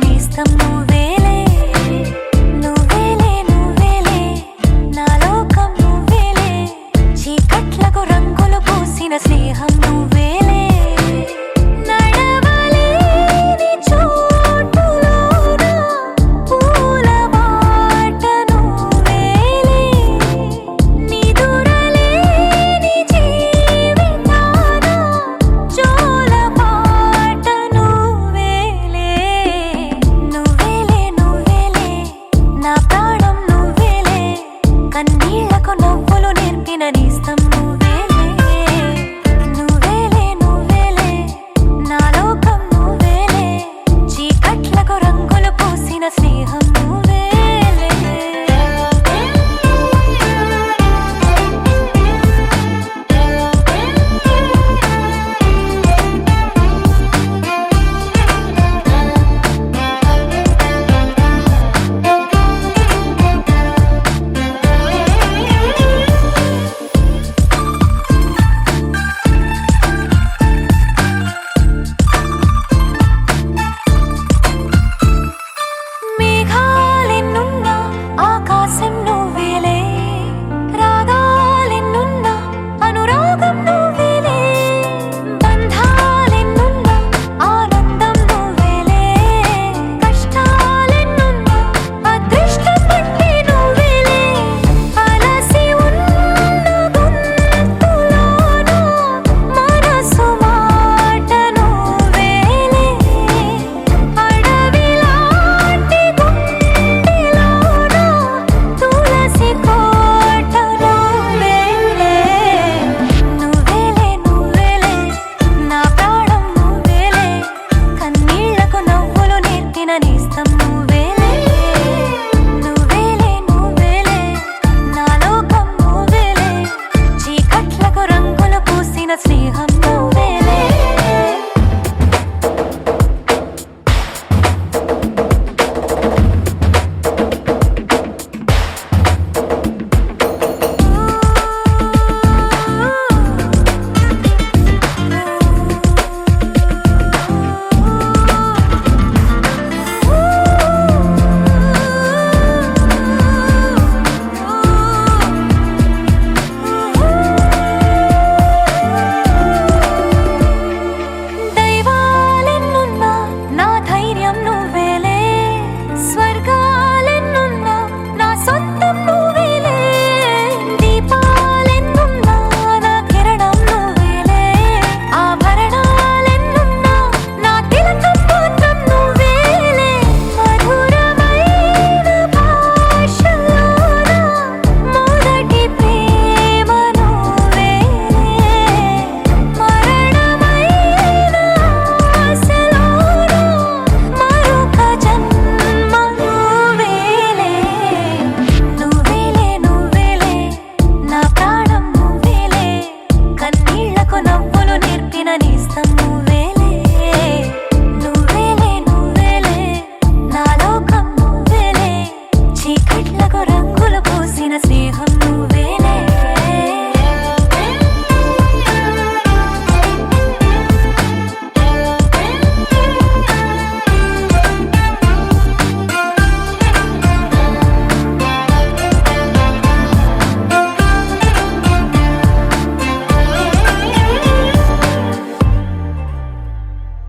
నేస్తం నువ్వేలే నువ్వేలే నువ్వేలే నా లోకం నువ్వేలే చీకట్లకు రంగులు పూసిన స్నేహం నువ్వేలే నడవలేని చోటులోన పూల బాట నువ్వేలే నిదురలేని జీవితాన జోల పాట నువ్వేలే నువ్వేలే నువ్వేలే నా ప్రాణం నువ్వేలే కన్నీళ్లకు నవ్వులు నేర్పిన నేస్తం నువ్వేలే నువ్వేలే నువ్వేలే నా లోకం నువ్వేలే చీకట్లకు రంగులు పూసిన స్నేహం నువ్వేలే మేఘాలెన్నున్నా ఆకాశం నువ్వేలే రాగాలెన్నున్నా అనురాగం నువ్వేలే బంధాలెన్నున్నా ఆనందం నువ్వేలే కష్టాలెన్నున్నా అదృష్టం అంటే నువ్వేలే అలసి ఉన్న గొంతులోన మనసు మాట నువ్వేలే అడవిలాంటి గుండెలోన తులసి కోట నువ్వేలే నువ్వేలే నువ్వేలే నా ప్రాణం నువ్వేలే కన్నీళ్లకు నవ్వులు నేర్పిన నేస్తం